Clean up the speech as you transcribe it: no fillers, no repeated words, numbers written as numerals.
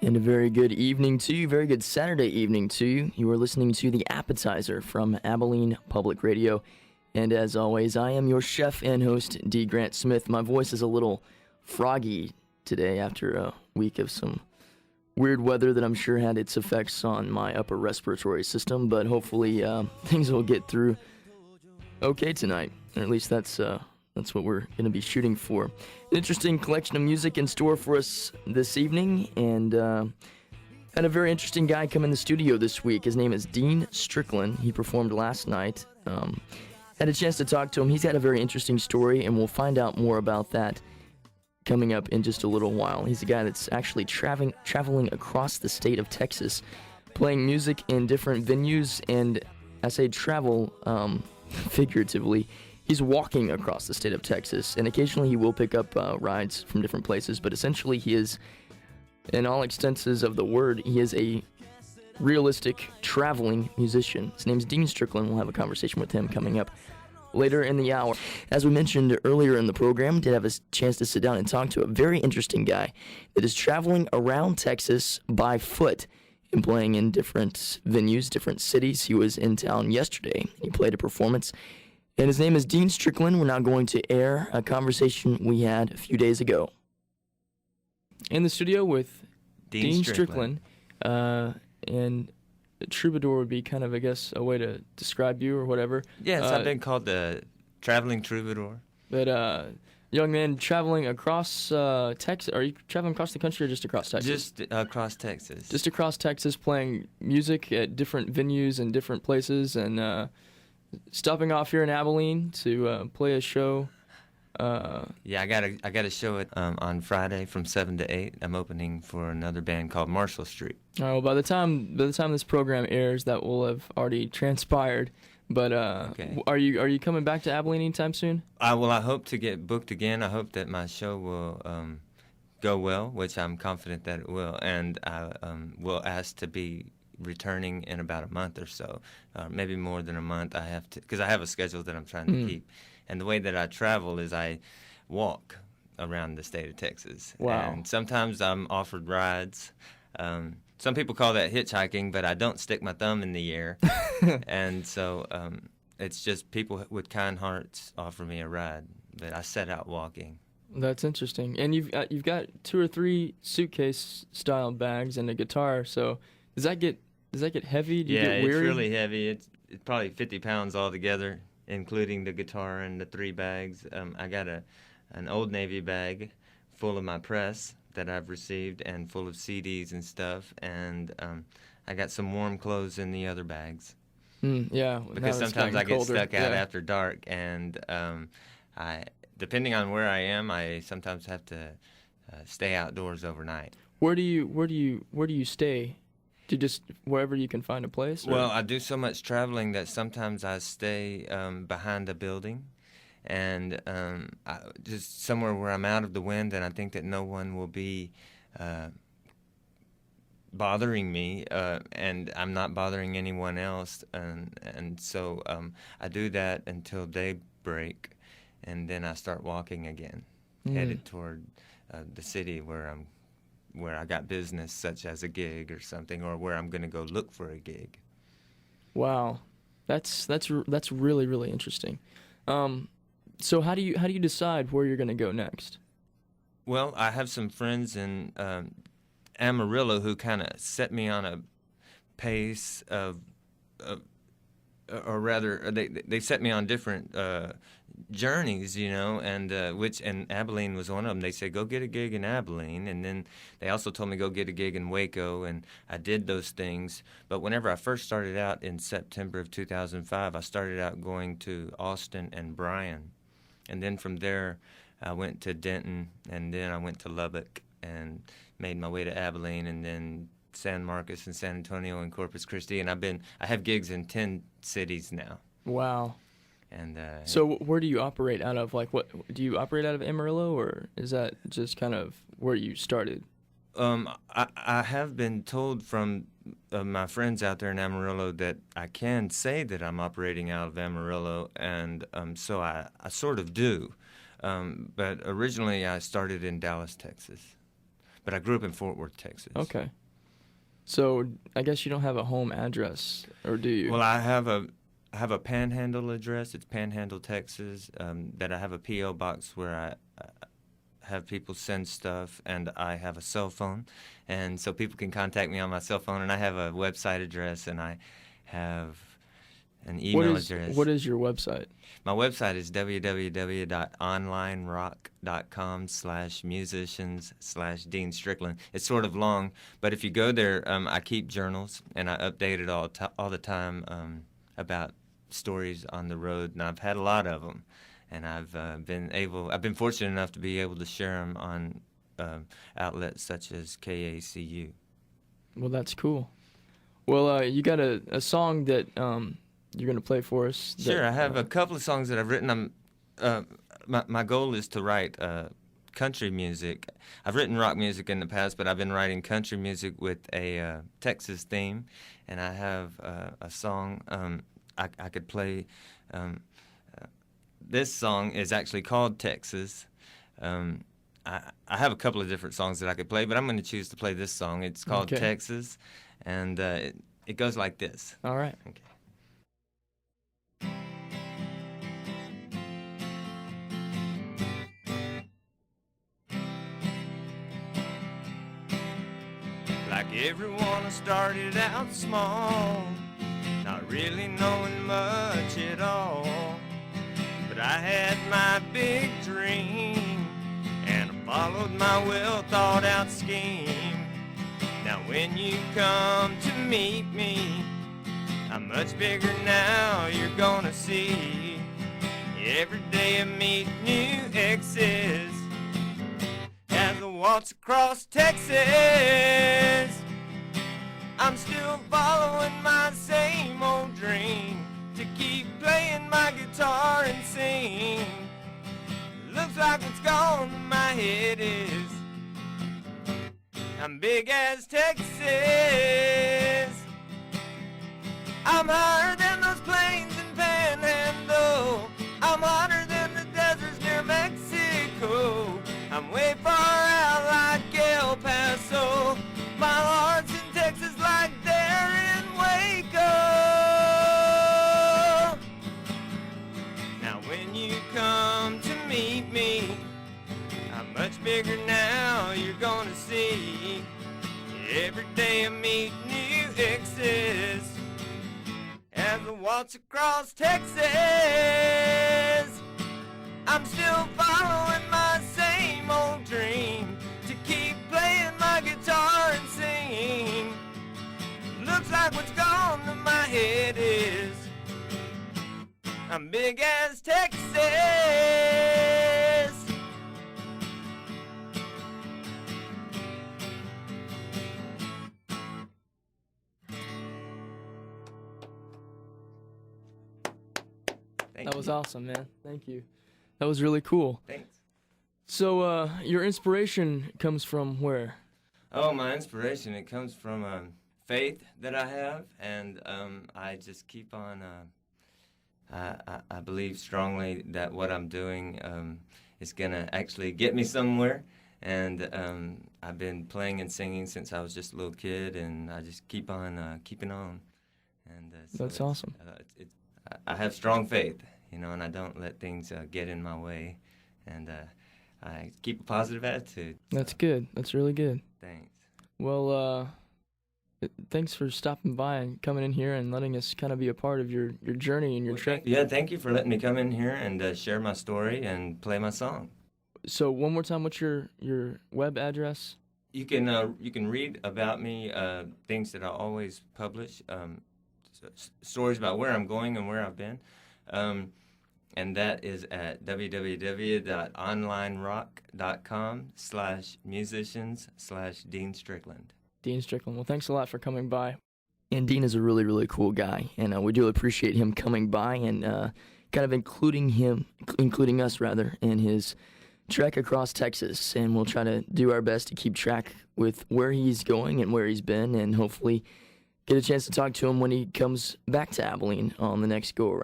And a very good evening to you, very good Saturday evening to you. You are listening to The Appetizer from Abilene Public Radio. And as always, I am your chef and host, D. Grant Smith. My voice is a little froggy today after a week of some weird weather that I'm sure had its effects on my upper respiratory system, but hopefully things will get through okay tonight, or at least that's what we're going to be shooting for. An interesting collection of music in store for us this evening, and had a very interesting guy come in the studio this week. His name is Dean Strickland. He performed last night. Had a chance to talk to him. He's got a very interesting story, and we'll find out more about that coming up in just a little while. He's a guy that's actually traveling across the state of Texas, playing music in different venues, and I say travel figuratively. He's walking across the state of Texas, and occasionally he will pick up rides from different places, but essentially he is, in all extenses of the word, he is a realistic traveling musician. His name's Dean Strickland. We'll have a conversation with him coming up later in the hour. As we mentioned earlier in the program, did have a chance to sit down and talk to a very interesting guy that is traveling around Texas by foot and playing in different venues, different cities. He was in town yesterday. He played a performance, and his name is Dean Strickland. We're now going to air a conversation we had a few days ago. In the studio with Dean Strickland, and troubadour would be kind of, I guess, a way to describe you or whatever. Yes, I've been called the traveling troubadour. But young man traveling across Texas. Are you traveling across the country or just across Texas? Just across Texas. Just across Texas, playing music at different venues and different places, and stopping off here in Abilene to play a show. Yeah, I got a show on Friday from 7 to 8. I'm opening for another band called Marshall Street. All right, well, by the time this program airs, that will have already transpired. But okay. Are you coming back to Abilene anytime soon? I hope to get booked again. I hope that my show will go well, which I'm confident that it will, and I will ask to be returning in about a month or so, maybe more than a month. I have to, because I have a schedule that I'm trying to keep. And the way that I travel is I walk around the state of Texas. Wow. And sometimes I'm offered rides. Some people call that hitchhiking, but I don't stick my thumb in the air. And so it's just people with kind hearts offer me a ride, but I set out walking. That's interesting. And you've got 2 or 3 suitcase-style bags and a guitar. So does that get heavy? Do you get weary? It's really heavy. It's probably 50 pounds altogether, including the guitar and the 3 bags. I got an Old Navy bag full of my press that I've received and full of CDs and stuff, and I got some warm clothes in the other bags. Yeah, because sometimes I get stuck out after dark, and I, depending on where I am, I sometimes have to stay outdoors overnight. Where do you stay? Do you just wherever you can find a place? Or? Well, I do so much traveling that sometimes I stay behind a building, and just somewhere where I'm out of the wind, and I think that no one will be bothering me, and I'm not bothering anyone else, and so I do that until daybreak, and then I start walking again, headed toward the city where I got business, such as a gig or something, or where I'm going to go look for a gig. Wow, that's really, really interesting. So how do you decide where you're going to go next? Well, I have some friends in Amarillo who kind of set me on a pace of or rather, they set me on different journeys, and Abilene was one of them. They said, go get a gig in Abilene, and then they also told me go get a gig in Waco, and I did those things. But whenever I first started out in September of 2005, I started out going to Austin and Bryan, and then from there I went to Denton, and then I went to Lubbock and made my way to Abilene, and then San Marcos and San Antonio and Corpus Christi, and I have gigs in 10 cities now. Wow. And so where do you operate out of? Like, what do you operate out of Amarillo, or is that just kind of where you started? I have been told from my friends out there in Amarillo that I can say that I'm operating out of Amarillo, and so I sort of do. But originally I started in Dallas, Texas. but I grew up in Fort Worth, Texas. Okay. So I guess you don't have a home address, or do you? Well, I have a Panhandle address. It's Panhandle, Texas. That I have a P.O. box where I have people send stuff, and I have a cell phone, and so people can contact me on my cell phone. And I have a website address, and I have an email address. What is your website? My website is www.onlinerock.com/musicians/Dean Strickland. It's sort of long, but if you go there, I keep journals, and I update it all the time about stories on the road, and I've had a lot of them, and I've been fortunate enough to be able to share them on outlets such as KACU. Well, that's cool. Well, you got a song that you're going to play for us. Sure, I have a couple of songs that I've written. My goal is to write country music. I've written rock music in the past, but I've been writing country music with a Texas theme, and I have a song I could play. This song is actually called Texas. I have a couple of different songs that I could play, but I'm going to choose to play this song. It's called Texas, and it goes like this. All right. Okay. Like everyone, I started out small, not really knowing much at all. But I had my big dream, and I followed my well-thought-out scheme. Now when you come to meet me, I'm much bigger now, you're gonna see. Every day I meet new exes as I waltz across Texas. I'm still following my same old dream to keep playing my guitar and sing. Looks like what's gone to my head is I'm big as Texas. I'm higher than those plains in Panhandle. I'm hotter than the deserts near Mexico. I'm way far out like El Paso. My heart's in Texas like they're in Waco. Now when you come to meet me, I'm much bigger now, you're gonna see. Every day I meet new exes as I waltz across Texas. I'm still following my same old dream to keep playing my guitar and sing. Looks like what's gone to my head is I'm big as Texas. That was awesome, man. Thank you. That was really cool. Thanks. So, your inspiration comes from where? Oh, my inspiration, it comes from faith that I have, and I just keep on, I believe strongly that what I'm doing is going to actually get me somewhere, and I've been playing and singing since I was just a little kid, and I just keep on keeping on. And so That's awesome. I have strong faith, and I don't let things get in my way, and I keep a positive attitude. That's good. That's really good. Thanks. Well, thanks for stopping by and coming in here and letting us kind of be a part of your journey and your trek. Yeah, thank you for letting me come in here and share my story and play my song. So one more time, what's your web address? You can read about me, things that I always publish, stories about where I'm going and where I've been. And that is at www.onlinerock.com/musicians/Dean Strickland. Dean Strickland. Well, thanks a lot for coming by. And Dean is a really, really cool guy, and we do appreciate him coming by and kind of including us rather, in his trek across Texas. And we'll try to do our best to keep track with where he's going and where he's been, and hopefully get a chance to talk to him when he comes back to Abilene on the next go-around.